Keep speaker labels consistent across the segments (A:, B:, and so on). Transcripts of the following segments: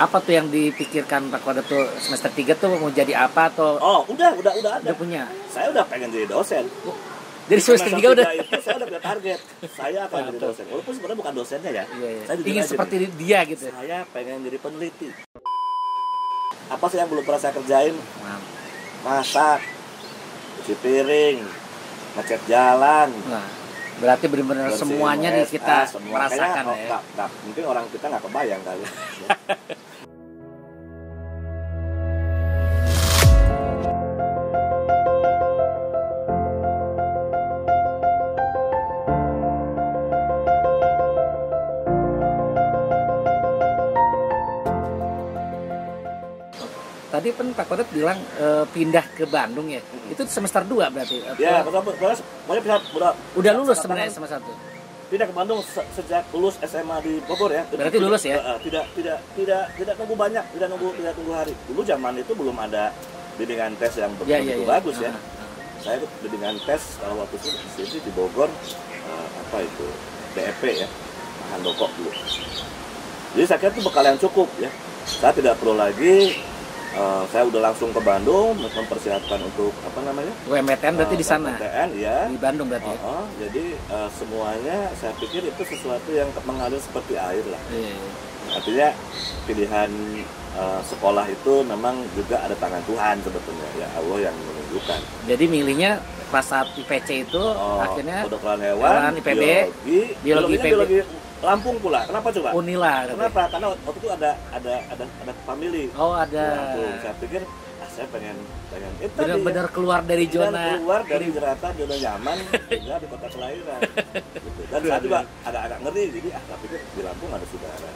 A: Apa tuh yang dipikirkan Pak Kodrat tuh semester 3 tuh mau jadi apa atau?
B: Oh, udah ada.
A: Udah punya.
B: Saya udah pengen jadi dosen.
A: Jadi semester 3 udah.
B: Itu saya udah punya target. Saya akan jadi dosen. Walaupun sebenarnya bukan dosennya ya.
A: Iya.
B: Saya
A: ingin seperti dia gitu.
B: Saya pengen jadi peneliti. Apa sih yang belum pernah saya kerjain? Masak, cuci piring, ngecat jalan.
A: Nah, berarti benar-benar semuanya nih kita merasakan ya.
B: Mungkin orang kita nggak kebayang kali.
A: Tadi kan Pak Kodrat bilang pindah ke Bandung ya. Itu semester 2 berarti.
B: Ya, pokoknya
A: udah lulus sebenarnya semester 1.
B: Pindah ke Bandung sejak lulus SMA di Bogor ya.
A: Berarti lulus ya?
B: Tidak tunggu banyak, tidak tunggu hari. Dulu zaman itu belum ada bimbingan tes yang begitu bagus ya. Saya ikut bimbingan tes kalau waktu itu di sini di Bogor apa itu DEP ya, Handoko dulu. Jadi saya kira itu bekal yang cukup ya. Saya tidak perlu lagi saya udah langsung ke Bandung mempersiapkan untuk apa namanya?
A: UMTN berarti di sana.
B: UMTN ya.
A: Di Bandung berarti.
B: Jadi semuanya saya pikir itu sesuatu yang mengalir seperti air lah. Artinya pilihan sekolah itu memang juga ada tangan Tuhan sebetulnya ya, Allah yang menunjukkan.
A: Jadi milihnya kelas 1 IPC itu akhirnya
B: kedokteran hewan,
A: IPB,
B: biologi Lampung pula. Kenapa coba?
A: Unila.
B: Kenapa? Karena waktu itu ada family.
A: Oh, ada.
B: Lampung. Saya pikir saya pengen itu
A: benar-benar keluar dari zona.
B: Keluar dari jeratan zona nyaman juga di kota kelahiran. Gitu. Dan saya juga agak ngeri, jadi saya pikir di Lampung ada saudara.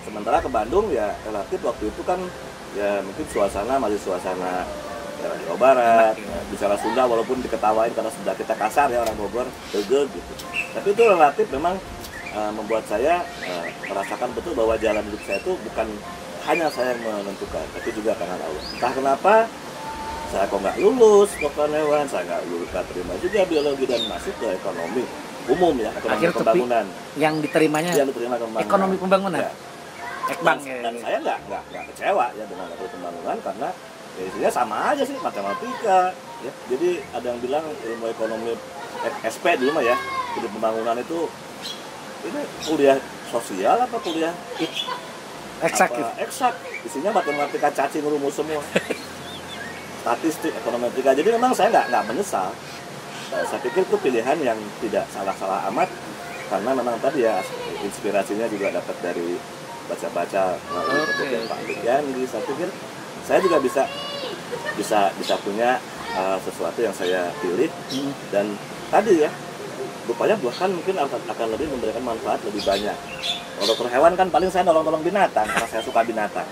B: Sementara ke Bandung ya relatif waktu itu kan ya mungkin suasana masih suasana Jawa Barat, bicara Sunda walaupun diketawain karena Sunda kita kasar ya orang Bogor, gitu. Tapi itu relatif memang membuat saya merasakan betul bahwa jalan hidup saya itu bukan hanya saya yang menentukan, tapi juga karena Allah. Entah kenapa saya kok nggak lulus kedokteran hewan, saya nggak terima juga biologi dan masuk ke ekonomi umum ya, ekonomi pembangunan.
A: Yang diterima
B: pembangunan.
A: Ekonomi pembangunan. Ya. Ekbang ya.
B: Dan saya nggak kecewa ya dengan ekonomi pembangunan karena ya isinya sama aja sih, matematika ya. Jadi ada yang bilang ilmu ekonomi SP dulu mah ya, jadi pembangunan itu ini kuliah sosial apa kuliah
A: eksak
B: isinya matematika cacing rumus semua. Statistik, ekonometria. Jadi memang saya nggak menyesal. Saya pikir itu pilihan yang tidak salah amat karena memang tadi ya inspirasinya juga dapat dari baca-baca melalui penelitian Pak Yandi. Saya pikir saya juga bisa punya sesuatu yang saya pilih dan tadi ya rupanya bahkan mungkin akan lebih memberikan manfaat lebih banyak. Kalau dokter hewan kan paling saya nolong binatang karena saya suka binatang.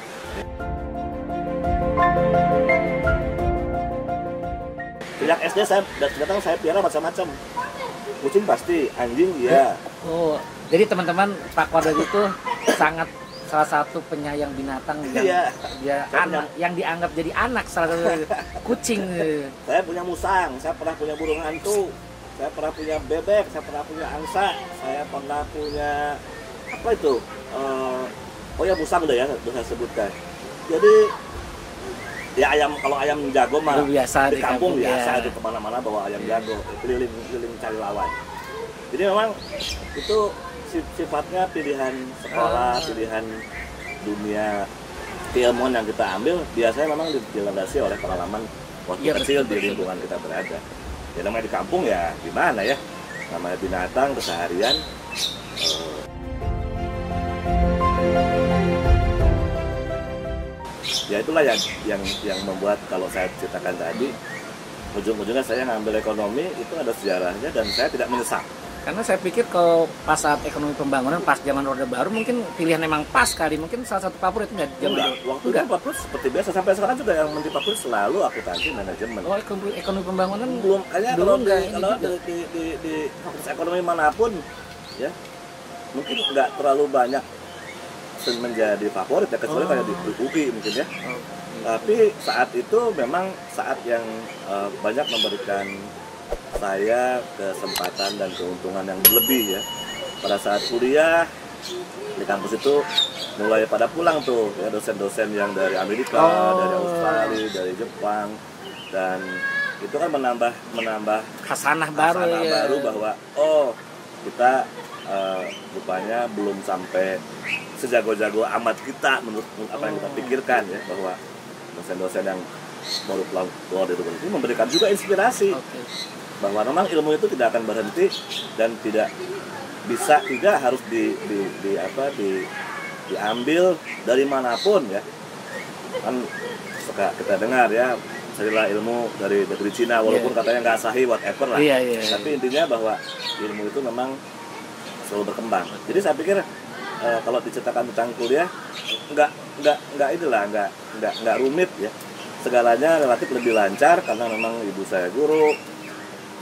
B: Sejak SD saya piara macam-macam. Kucing pasti, anjing ya.
A: Oh, jadi teman-teman Pak Kodrat itu sangat salah satu penyayang binatang yang dianggap jadi anak salah satu kucing.
B: Saya punya musang, saya pernah punya burung hantu, saya pernah punya bebek, saya pernah punya angsa, saya pernah punya apa itu? Oh ya musang udah ya, saya sebutkan. Jadi ya kalau ayam jago mah
A: biasa
B: di kampung biasa itu kemana-mana bawa ayam jago, keliling cari lawan. Jadi memang itu sifatnya pilihan sekolah, pilihan dunia keilmuan yang kita ambil biasanya memang dilandasi oleh pengalaman waktu kecil di lingkungan kita berada. Ya namanya di kampung ya gimana ya, namanya binatang keseharian. Ya itulah yang membuat kalau saya ceritakan tadi ujung-ujungnya saya ngambil ekonomi itu ada sejarahnya dan saya tidak menyesal.
A: Karena saya pikir kalau pas saat ekonomi pembangunan pas zaman Orde Baru mungkin pilihan emang pas kali, mungkin salah satu favorit nggak zaman
B: waktu itu favorit seperti biasa sampai sekarang juga yang menteri favorit selalu akuntansi manajemen.
A: Oh ekonomi pembangunan
B: belum kayaknya kalau di fakultas ekonomi manapun ya mungkin nggak terlalu banyak menjadi favorit ya kecuali kayak di UI mungkin ya. Tapi saat itu memang saat yang banyak memberikan saya kesempatan dan keuntungan yang lebih ya. Pada saat kuliah di kampus itu mulai pada pulang tuh ya, dosen-dosen yang dari Amerika, dari Australia, dari Jepang, dan itu kan menambah
A: khasanah baru
B: bahwa kita rupanya belum sampai sejago-jago amat kita menurut apa yang kita pikirkan ya, bahwa dosen-dosen yang baru keluar dari itu memberikan juga inspirasi bahwa memang ilmu itu tidak akan berhenti dan tidak harus diambil dari manapun ya. Kan suka kita dengar ya, carilah ilmu dari negeri Cina walaupun katanya nggak sahih whatever lah. Tapi intinya bahwa ilmu itu memang selalu berkembang. Jadi saya pikir kalau diceritakan tentang kuliah nggak rumit ya. Segalanya relatif lebih lancar karena memang ibu saya guru.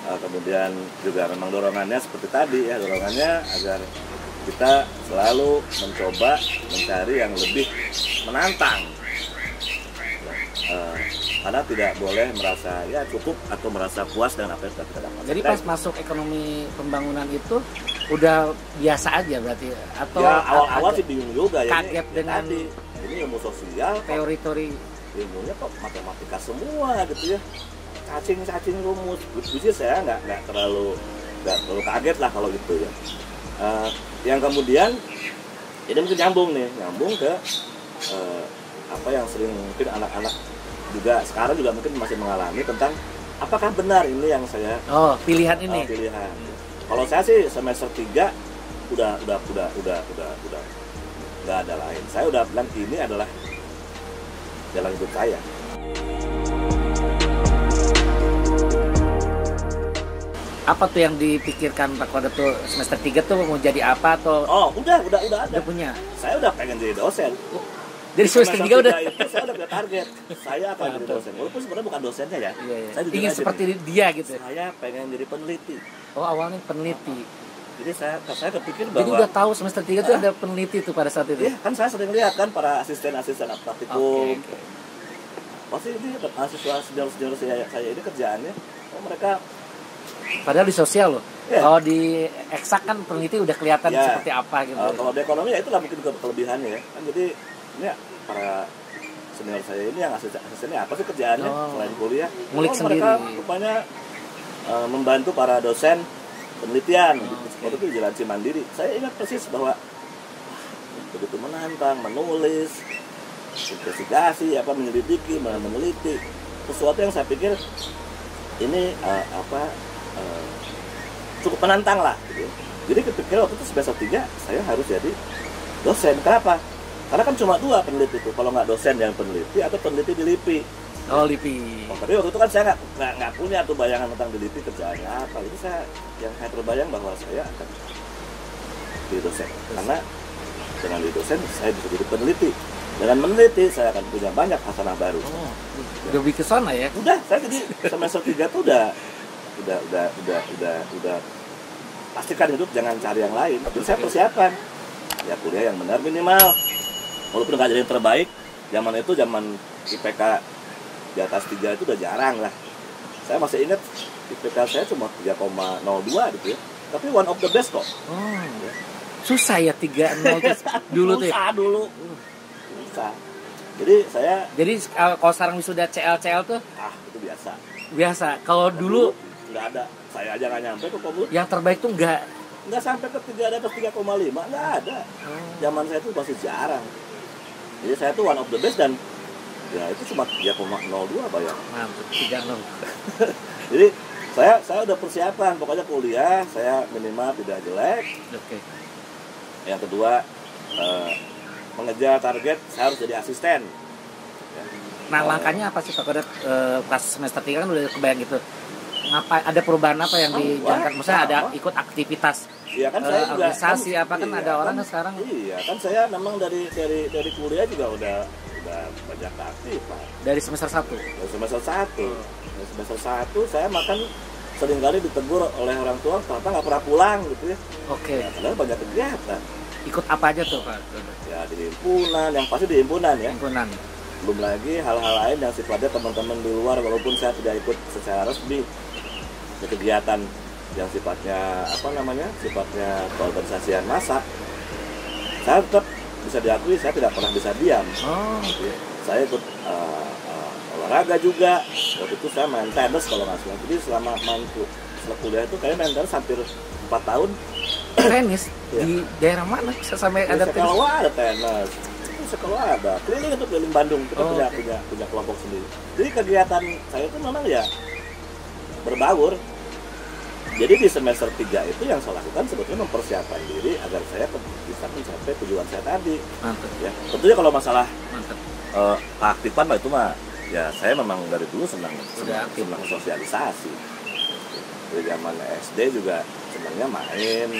B: Kemudian juga memang dorongannya seperti tadi ya, dorongannya agar kita selalu mencoba mencari yang lebih menantang. Karena tidak boleh merasa ya cukup atau merasa puas dengan apa yang sudah kita dapatkan.
A: Jadi pas masuk ekonomi pembangunan itu udah biasa aja berarti atau
B: ya awal-awal sih bingung juga ya.
A: Kaget dengan
B: ini ilmu sosial,
A: teori-teori
B: ilmunya kok matematika semua gitu ya. Cacing rumus, jadi saya nggak terlalu kaget lah kalau gitu ya. Yang kemudian ini mungkin nyambung ke apa yang sering mungkin anak-anak juga sekarang juga mungkin masih mengalami tentang apakah benar ini yang saya
A: pilihan ini.
B: Pilihan. Kalau saya sih semester 3 udah nggak ada lain. Saya udah bilang ini adalah jalan hidup saya.
A: Apa tuh yang dipikirkan Pak Kodet tuh semester 3 tuh mau jadi apa atau?
B: Udah ada.
A: Udah punya.
B: Saya udah pengen jadi dosen.
A: Jadi semester 3 udah.
B: Itu saya udah punya target. Saya akan jadi dosen. Walaupun sebenarnya bukan dosennya ya.
A: Saya ingin seperti dia gitu.
B: Saya pengen jadi peneliti.
A: Awalnya peneliti.
B: Jadi saya kepikir bahwa.
A: Jadi udah tahu semester 3 tuh ada peneliti tuh pada saat itu.
B: Iya, kan saya sering lihat kan para asisten praktikum. Pasti ini mahasiswa senior saya ini kerjaannya, mereka
A: padahal di sosial loh. Kalau di eksak kan peneliti udah kelihatan seperti apa gitu.
B: Kalau di ekonomi ya itulah mungkin kelebihannya ya. Kan jadi ini para senior saya ini yang asistennya apa sih kerjaannya selain kuliah?
A: Ngulik sendiri.
B: Mereka rupanya membantu para dosen penelitian waktu itu di Jalan Cimandiri. Saya ingat persis bahwa begitu menantang, menulis, investigasi, menyelidiki, meneliti sesuatu yang saya pikir ini cukup menantang lah gitu. Jadi ketika waktu itu semester 3 saya harus jadi dosen. Kenapa? Karena kan cuma 2 peneliti itu, kalau nggak dosen yang peneliti atau peneliti di LIPI.
A: LIPI.
B: Tapi waktu itu kan saya nggak punya tuh bayangan tentang di LIPI kerjaannya apa. Itu saya terbayang bahwa saya akan jadi dosen. Karena dengan jadi dosen saya bisa jadi peneliti. Dengan meneliti saya akan punya banyak hasanah baru.
A: Udah lebih ke sana ya?
B: Udah, saya jadi semester 3 tuh udah pastikan hidup jangan cari yang lain. Jadi saya persiapan ya kuliah yang benar minimal. Walaupun nggak jadi yang terbaik, zaman IPK di atas 3 itu udah jarang lah. Saya masih ingat IPK saya cuma 3,02 gitu ya. Tapi one of the best kok.
A: Ya. Susah ya 3,0 dulu tuh.
B: Susah dulu. Susah. Jadi
A: kalau sekarang wisuda CL tuh
B: itu biasa.
A: Biasa. Kalau dulu
B: nggak ada. Saya aja nggak nyampe ke Komut.
A: Yang terbaik tuh nggak
B: sampai ke 3,5, nggak ada. Zaman saya tuh masih jarang. Jadi saya tuh one of the best dan ya itu cuma 3,02 apa ya?
A: Mantap, 3,0.
B: Jadi saya udah persiapan, pokoknya kuliah saya minimal tidak jelek.
A: Oke.
B: Yang kedua mengejar target saya harus jadi asisten.
A: Nah langkahnya apa sih Pak Kodet pas semester 3 kan udah kebayang gitu. Ada perubahan apa yang dijalankan? Maksudnya ada ikut aktivitas
B: ya, kan saya juga,
A: organisasi ada orang sekarang.
B: Iya kan saya memang dari kuliah juga udah banyak aktif Pak.
A: Dari semester 1?
B: Dari semester 1. Dari semester 1 saya makan seringkali ditegur oleh orang tua kenapa nggak pernah pulang gitu ya.
A: Oke.
B: Ya, padahal banyak kegiatan.
A: Ikut apa aja tuh Pak?
B: Ya di himpunan, yang pasti di himpunan ya.
A: Himpunan.
B: Belum lagi hal-hal lain yang sifatnya teman-teman di luar walaupun saya tidak ikut secara resmi. Kegiatan yang sifatnya sifatnya keorganisasian massa saya tetap bisa diakui saya tidak pernah bisa diam.
A: Okay.
B: Saya ikut olahraga juga. Waktu itu saya main tenis kalau nggak salah. Jadi selama kuliah itu kayak main tenis hampir 4 tahun.
A: Tenis
B: Ya.
A: di daerah mana bisa sampai ada tenis?
B: Sekolah ada tenis. Sekolah ada. Keliling itu keliling Bandung. Kita punya kelompok sendiri. Jadi kegiatan saya itu memang ya berbaur. Jadi di semester 3 itu yang saya lakukan sebetulnya mempersiapkan diri agar saya bisa mencapai tujuan saya tadi.
A: Mantap.
B: Ya, tentunya kalau masalah
A: Mantap.
B: keaktifan itu mah ya saya memang dari dulu senang sosialisasi. Dari zaman SD juga senangnya main.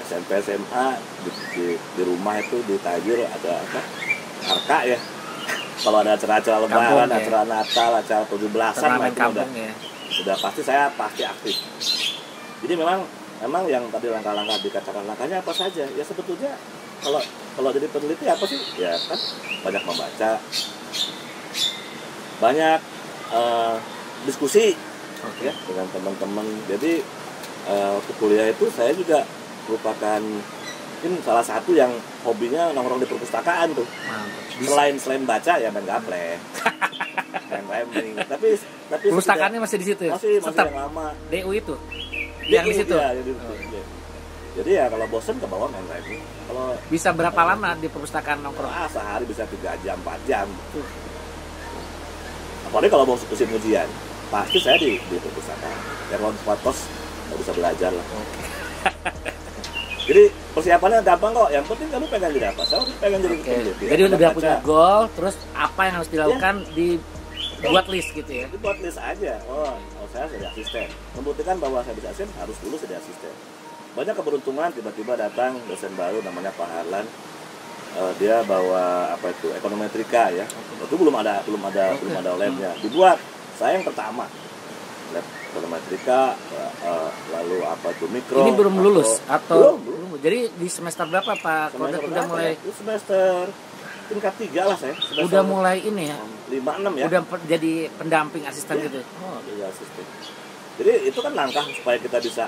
B: SMP SMA di rumah itu di Tajur ada apa? Arka ya. Kalau ada acara-acara lebaran, acara Natal, acara 17-an sudah pasti saya aktif. Jadi memang yang tadi langkah-langkah dikatakan langkahnya apa saja ya sebetulnya kalau jadi peneliti apa sih ya kan banyak membaca, banyak diskusi ya dengan teman-teman. Jadi waktu kuliah itu saya juga merupakan mungkin salah satu yang hobinya nongkrong di perpustakaan tuh. Selain baca ya main gaple, main remming. Tapi
A: perpustakaannya masih di situ ya?
B: Masih yang lama.
A: DU itu yang di situ.
B: Ya, jadi ya kalau bosen ke bawah main remming. Kalau
A: bisa berapa lama di perpustakaan nongkrong?
B: Sehari bisa 3 jam, 4 jam. Apalagi kalau mau musim ujian, pasti saya di perpustakaan. Yang lompat pos nggak bisa belajar lah. Jadi persiapannya gampang kok. Yang penting kamu pengen jadi apa? Saya pengen jadi peneliti.
A: Jadi udah punya goal, terus apa yang harus dilakukan dibuat list gitu ya?
B: Dibuat list aja. Oh saya jadi asisten. Membuktikan bahwa saya bisa asisten harus dulu jadi asisten. Banyak keberuntungan tiba-tiba datang dosen baru namanya Pak Harlan. Dia bawa apa itu ekonometrika ya. Itu belum ada labnya. Dibuat. Saya yang pertama. Lab ekonometrika, lalu apa itu mikro.
A: Ini belum lulus atau
B: belum.
A: Jadi di semester berapa Pak Kodet udah mulai?
B: Itu semester tingkat 3 lah saya.
A: Udah mulai ini ya?
B: 5-6 ya.
A: Udah jadi pendamping asisten gitu?
B: Oh, jadi asisten. Jadi itu kan langkah supaya kita bisa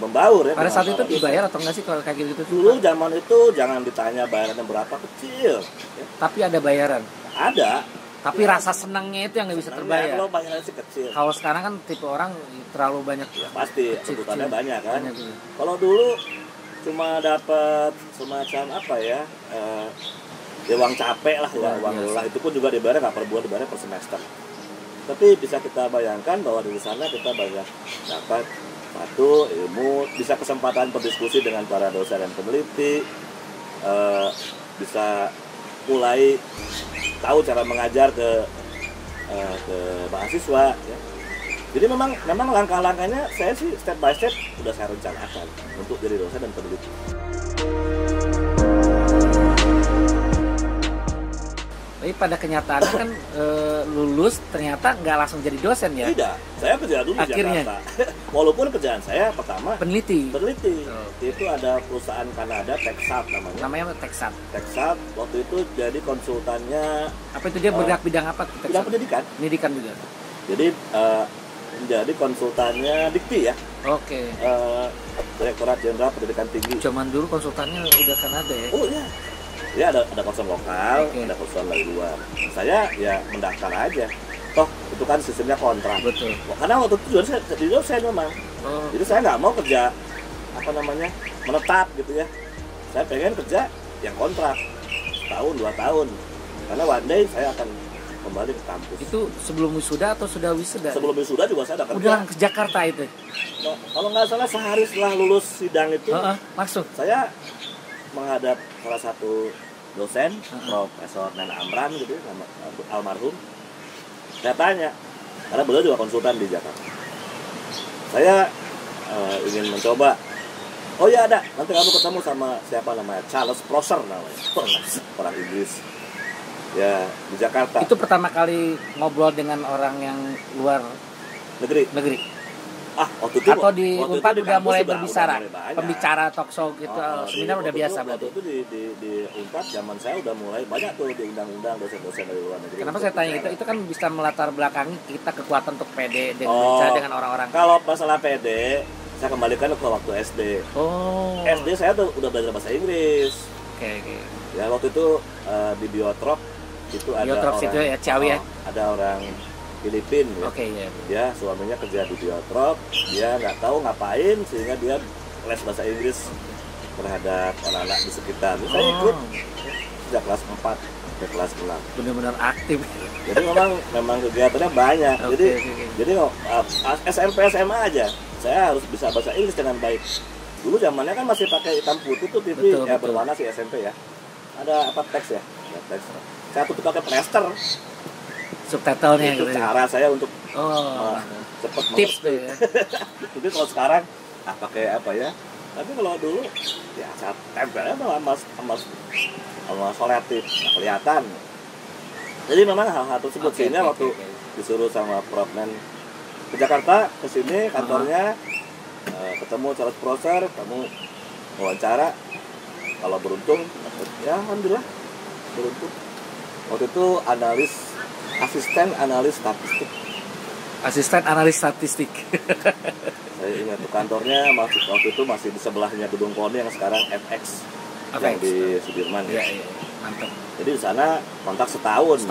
B: membaur ya.
A: Pada saat itu dibayar atau enggak sih kalau kayak gitu?
B: Dulu zaman itu jangan ditanya bayarannya berapa, kecil. Ya.
A: Tapi ada bayaran?
B: Ada.
A: Tapi ya, rasa senangnya itu yang nggak bisa terbayar.
B: Kalau bayaran sih kecil.
A: Kalau sekarang kan tipe orang terlalu banyak.
B: Ya, pasti tuntutannya banyak kan. Kalau dulu cuma dapat semacam apa ya? Ya uang capek lah ya, uang lelah itu pun juga dibayar nggak per bulan, dibayar per semester. Tapi bisa kita bayangkan bahwa di sana kita banyak dapat satu ilmu, bisa kesempatan berdiskusi dengan para dosen dan peneliti, bisa mulai tahu cara mengajar ke mahasiswa. Ya. Jadi memang langkah-langkahnya saya sih step by step udah saya rencanakan untuk jadi dosen dan peneliti.
A: Tapi pada kenyataannya kan lulus ternyata nggak langsung jadi dosen ya?
B: Tidak, saya kerja dulu
A: akhirnya.
B: Di Jakarta. Walaupun kerjaan saya pertama
A: peneliti.
B: Itu ada perusahaan Kanada, Texat namanya.
A: Namanya Texat.
B: Texat waktu itu jadi konsultannya.
A: Apa itu dia bergerak bidang apa?
B: Bidang pendidikan.
A: Pendidikan juga.
B: Jadi menjadi konsultannya Dikti ya.
A: Oke.
B: Direktorat Jenderal Pendidikan Tinggi.
A: Zaman dulu konsultannya udah Kanada ya?
B: Oh iya. Ya ada konsul lokal, ada konsul dari luar. Saya ya mendaftar aja. Toh itu kan sistemnya kontrak.
A: Betul.
B: Karena waktu itu saya jadi dosen memang. Jadi saya nggak mau kerja menetap gitu ya. Saya pengen kerja yang kontrak setahun 2 tahun. Karena one day saya akan kembali ke kampus.
A: Itu sebelum wisuda atau sudah wisuda?
B: Sebelum wisuda juga saya udah kerja.
A: Udah ke Jakarta itu?
B: Nah, kalau nggak salah sehari setelah lulus sidang itu,
A: langsung
B: saya menghadap salah satu dosen, Profesor Nana Amran gitu, almarhum. Saya tanya, karena beliau juga konsultan di Jakarta. Saya ingin mencoba. Oh ya ada, nanti kamu ketemu sama siapa namanya, Charles Prosser namanya, orang Inggris. Ya di Jakarta.
A: Itu pertama kali ngobrol dengan orang yang luar negeri.
B: Waktu itu
A: atau di Unpad udah mulai berbicara,
B: mulai
A: pembicara talk show gitu, seminar udah biasa berarti.
B: Waktu itu di Unpad zaman saya udah mulai banyak tuh diundang-undang dosen-dosen dari luar negeri.
A: Kenapa saya tanya itu kan bisa melatar belakangi kita kekuatan untuk PD dengan bicara dengan orang-orang.
B: Kalau masalah PD, saya kembalikan ke waktu SD.
A: Oh.
B: SD saya tuh udah belajar bahasa Inggris.
A: Oke.
B: Ya waktu itu di Biotrop itu ada
A: Biotrop
B: orang
A: situ ya, Ciawi ya.
B: Ada orang Filipin ya.
A: Oke, ya.
B: Dia suaminya kerja di Biotrop, dia nggak tahu ngapain sehingga dia les bahasa Inggris terhadap anak-anak di sekitar. Saya ikut sejak kelas 4 ke kelas 6.
A: Benar-benar aktif.
B: Jadi memang kegiatannya banyak.
A: Okay.
B: Jadi SMP SMA aja saya harus bisa bahasa Inggris dengan baik. Dulu zamannya kan masih pakai hitam putih tuh TV,
A: betul.
B: berwarna sih SMP ya. Ada apa teks ya? Ada teks. Saya tuh pakai plester.
A: Subtitlenya
B: itu
A: gitu.
B: Cara saya untuk
A: cepat tips tuh ya.
B: Jadi kalau sekarang pakai apa ya? Tapi kalau dulu ya saat tempelnya sama solatif nggak kelihatan. Jadi memang hal-hal tersebut sehingga waktu disuruh sama Propman ke Jakarta ke sini kantornya ketemu Charles Prosser, kamu wawancara, kalau beruntung ya alhamdulillah beruntung. Waktu itu asisten analis statistik. Saya ingat tuh kantornya waktu itu masih di sebelahnya gedung KONI yang sekarang FX. Yang di Sudirman ya.
A: Iya, mantap.
B: Jadi di sana kontrak setahun.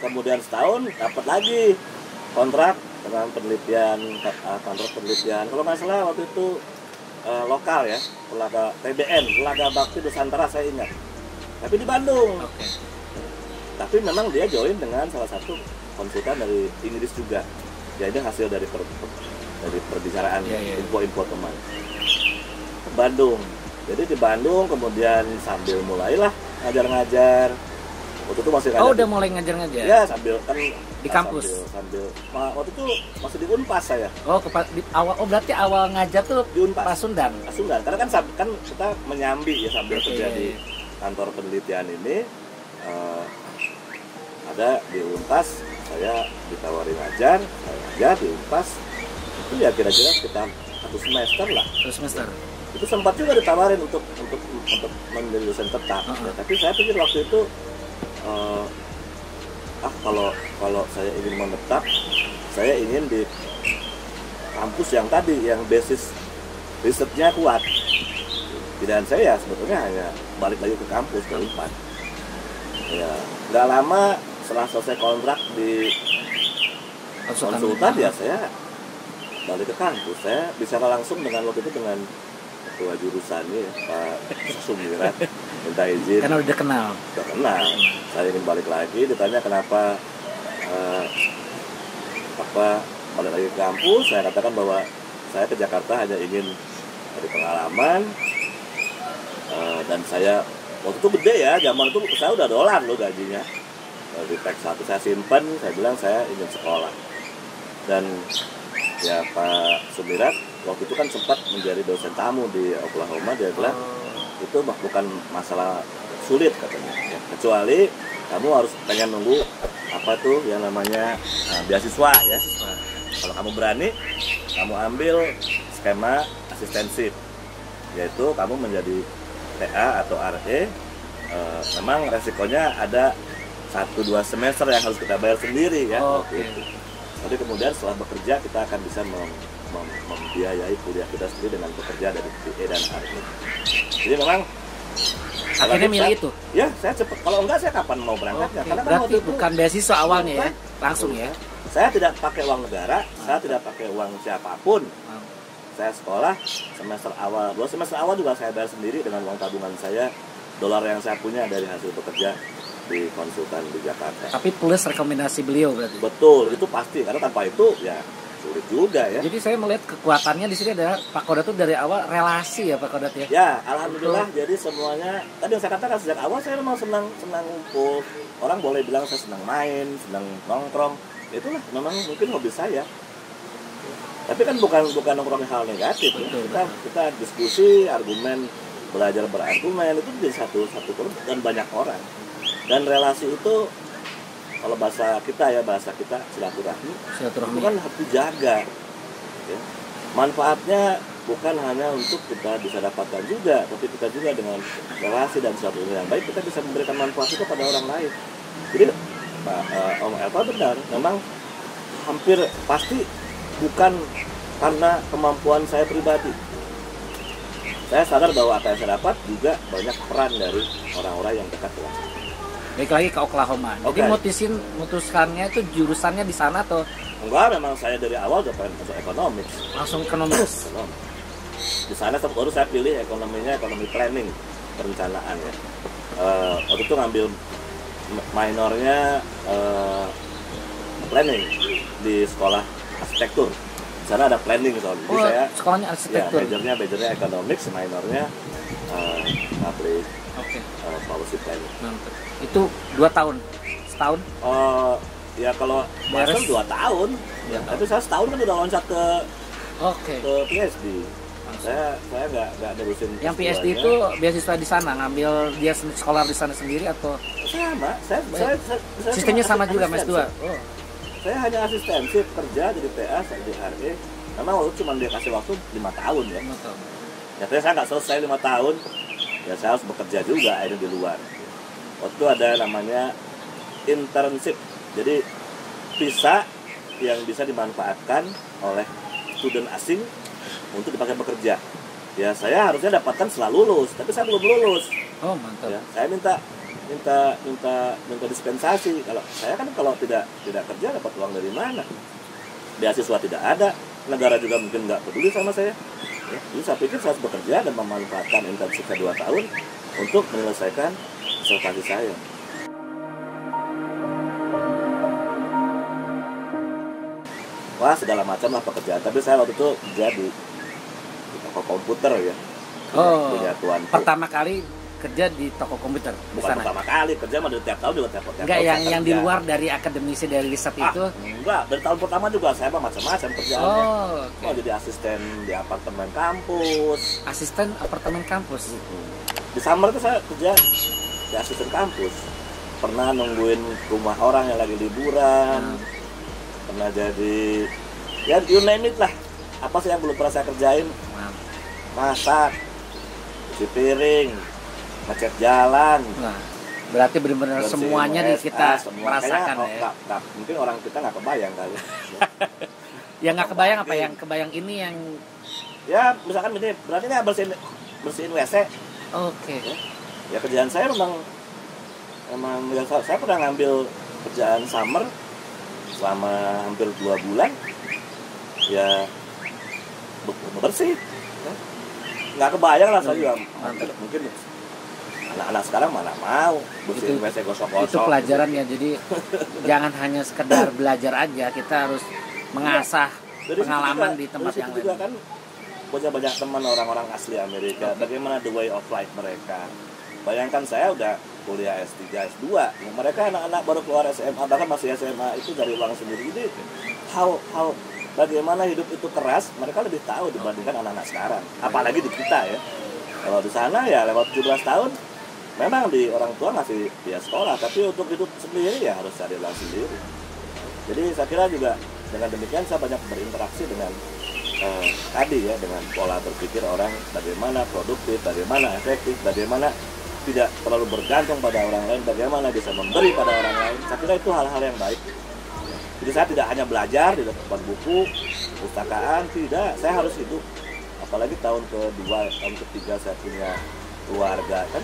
B: Kemudian setahun dapat lagi kontrak dengan kontrak penelitian. Kalau nggak salah waktu itu lokal ya, Telaga TBN, Telaga Bakti Nusantara saya ingat. Tapi di Bandung.
A: Okay.
B: Tapi memang dia join dengan salah satu konsultan dari Inggris juga. Jadi hasil dari perbicaraan info-info teman. Ke Bandung. Jadi di Bandung kemudian sambil mulailah ngajar-ngajar. Waktu itu masih
A: ngajar. Udah mulai ngajar-ngajar?
B: Ya, sambil kan
A: di kampus.
B: Waktu itu masih di Unpas saya.
A: Berarti awal ngajar tuh
B: di Unpas.
A: Pasundan.
B: Karena kan kita menyambi ya sambil kerja di kantor penelitian ini. Ada di Unpas, saya ditawari ngajar, saya ngajar di Unpas. Itu ya kira-kira sekitar 1 semester lah.
A: 1 semester.
B: Itu sempat juga ditawarin untuk menjadi dosen tetap. Ya, tapi saya pikir waktu itu kalau saya ingin menetap, saya ingin di kampus yang tadi yang basis risetnya kuat. Pilihan saya sebetulnya hanya balik lagi ke kampus ke Unpad. Ya, nggak lama setelah selesai kontrak di konsultan ya saya balik ke kampus. Saya bicara langsung dengan waktu itu dengan ketua jurusannya Pak Sumirat, minta izin.
A: Karena udah kenal.
B: Saya ingin balik lagi. Ditanya kenapa balik lagi ke kampus. Saya katakan bahwa saya ke Jakarta hanya ingin dari pengalaman. Dan saya waktu itu gede ya, zaman itu saya udah $1 loh gajinya. Di teks 1 saya simpen. Saya bilang saya ingin sekolah. Dan ya Pak Sumirat waktu itu kan sempat menjadi dosen tamu di Oklahoma. Dia bilang itu bukan masalah sulit katanya ya. Kecuali kamu harus pengen nunggu apa tuh yang namanya beasiswa ya. Kalau kamu berani, kamu ambil skema asistensif, yaitu kamu menjadi TA atau RE. Memang resikonya ada 1-2 semester yang harus kita bayar sendiri ya. Tapi kemudian setelah bekerja kita akan bisa membiayai kuliah kita sendiri dengan bekerja dari PE dan RE. Jadi memang
A: akhirnya milih itu?
B: Ya, saya cepat. Kalau enggak saya kapan mau berangkatnya?
A: Karena berarti kan bukan beasiswa awalnya ya? Langsung ya?
B: Saya tidak pakai uang negara, saya tidak pakai uang siapapun. Saya sekolah semester awal, 2 semester awal juga saya bayar sendiri dengan uang tabungan saya, dolar yang saya punya dari hasil bekerja di konsultan di Jakarta.
A: Tapi plus rekomendasi beliau berarti?
B: Betul, itu pasti. Karena tanpa itu ya sulit juga ya.
A: Jadi saya melihat kekuatannya di sini adalah Pak Kodat itu dari awal relasi ya Pak Kodat ya?
B: Ya, alhamdulillah. Betul. Jadi semuanya, tadi yang saya katakan sejak awal saya memang senang ngumpul. Orang boleh bilang saya senang main, senang nongkrong. Itulah memang mungkin hobi saya. Tapi kan bukan nongkrong hal negatif.
A: Betul,
B: ya. Kita diskusi, argumen, belajar berargumen itu jadi satu grup dan banyak orang. Dan relasi itu kalau bahasa kita silaturahmi itu kan harus dijaga ya. Manfaatnya bukan hanya untuk kita bisa dapatkan juga, tapi kita juga dengan relasi dan silaturahmi yang baik kita bisa memberikan manfaat itu pada orang lain. Jadi Om Elva benar, memang hampir pasti bukan karena kemampuan saya pribadi. Saya sadar bahwa apa yang saya dapat juga banyak peran dari orang-orang yang dekat dengan saya.
A: Balik lagi ke Oklahoma. Jadi mutuskannya itu jurusannya di sana atau?
B: Enggak, memang saya dari awal udah pengen masuk ekonomi.
A: Langsung ekonomis.
B: Di sana baru saya pilih ekonominya ekonomi planning, perencanaan ya. Waktu itu ngambil minornya planning di sekolah arsitektur. Di sana ada planning gitu. Jadi saya
A: sekolahnya arsitektur.
B: Ya, majornya economics, minornya public policy planning.
A: Mantap. Itu 2 tahun, setahun?
B: Ya kalau master 2 tahun. Ya, tapi saya setahun kan udah loncat ke PhD. Saya nggak nerusin.
A: Yang PhD itu beasiswa di sana, ngambil dia sekolah di sana sendiri atau?
B: Sama. Saya
A: sistemnya sama juga, Mas 2.
B: Saya hanya asistensi kerja jadi TA, jadi RE. Memang waktu cuma dia kasih waktu 5 tahun ya. 5 tahun. Nyatanya saya nggak selesai 5 tahun. Ya saya harus bekerja juga akhirnya di luar. Waktu itu ada namanya internship. Jadi visa yang bisa dimanfaatkan oleh student asing untuk dipakai bekerja. Ya saya harusnya dapatkan setelah lulus, tapi saya belum lulus.
A: Oh mantap.
B: Ya, saya minta dispensasi. Kalau saya kan kalau tidak kerja dapat uang dari mana? Beasiswa tidak ada, negara juga mungkin nggak peduli sama saya. Ya, jadi saya pikir saya harus bekerja dan memanfaatkan internshipnya 2 tahun untuk menyelesaikan disertasi saya. Wah segala macam lah pekerjaan, tapi saya waktu itu kerja di toko komputer ya.
A: Punya tuan. Pertama kali kerja di toko komputer di sana.
B: Pertama kali kerja mah dari tiap tahun juga tiap
A: enggak
B: tahun.
A: yang di luar dari akademisi dari riset itu?
B: Enggak, dari tahun pertama juga saya mah macam-macam kerjaannya. Mau jadi asisten di apartemen kampus.
A: Asisten apartemen kampus.
B: Di summer itu saya kerja di asisten kampus. Pernah nungguin rumah orang yang lagi liburan. Pernah jadi ya you name it lah. Apa sih yang belum pernah saya kerjain? Masak, cuci piring, ngecat jalan.
A: Nah, berarti benar-benar semuanya kita merasakan ya.
B: Mungkin orang kita nggak kebayang kali.
A: Yang nggak kebayang apa? Yang kebayang ini yang
B: ya misalkan ini berarti ini bersihin WC. Ya kerjaan saya memang saya pernah ngambil kerjaan summer selama hampir 2 bulan. Ya bersih. Nggak kebayang lah saya juga. Mungkin anak-anak sekarang mana mau bersihin WC gosok-gosok.
A: Itu pelajaran ya, jadi jangan hanya sekedar belajar aja, kita harus mengasah pengalaman di tempat yang lain.
B: Juga kan punya banyak teman orang-orang asli Amerika, bagaimana the way of life mereka. Bayangkan saya udah kuliah S3, S2, mereka anak-anak baru keluar SMA, bahkan masih SMA itu dari uang sendiri. Jadi bagaimana hidup itu keras, mereka lebih tahu dibandingkan anak-anak sekarang. Apalagi di kita ya. Kalau di sana ya lewat 17 tahun, memang di orang tua ngasih dia sekolah, tapi untuk hidup sendiri ya harus cari uang sendiri. Jadi saya kira juga dengan demikian saya banyak berinteraksi dengan tadi ya, dengan pola berpikir orang, bagaimana produktif, bagaimana efektif, bagaimana tidak terlalu bergantung pada orang lain, bagaimana bisa memberi pada orang lain. Saya kira itu hal-hal yang baik. Jadi saya tidak hanya belajar di depan buku, pustakaan, tidak. Saya harus hidup. Apalagi tahun kedua, tahun ketiga saya punya keluarga kan.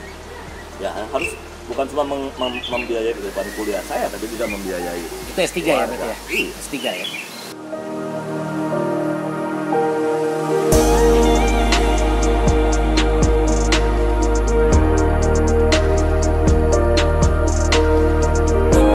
B: Ya harus bukan cuma membiayai kehidupan kuliah saya, tapi juga membiayai.
A: Itu S3 keluarga. Ya berarti ya? S3 ya?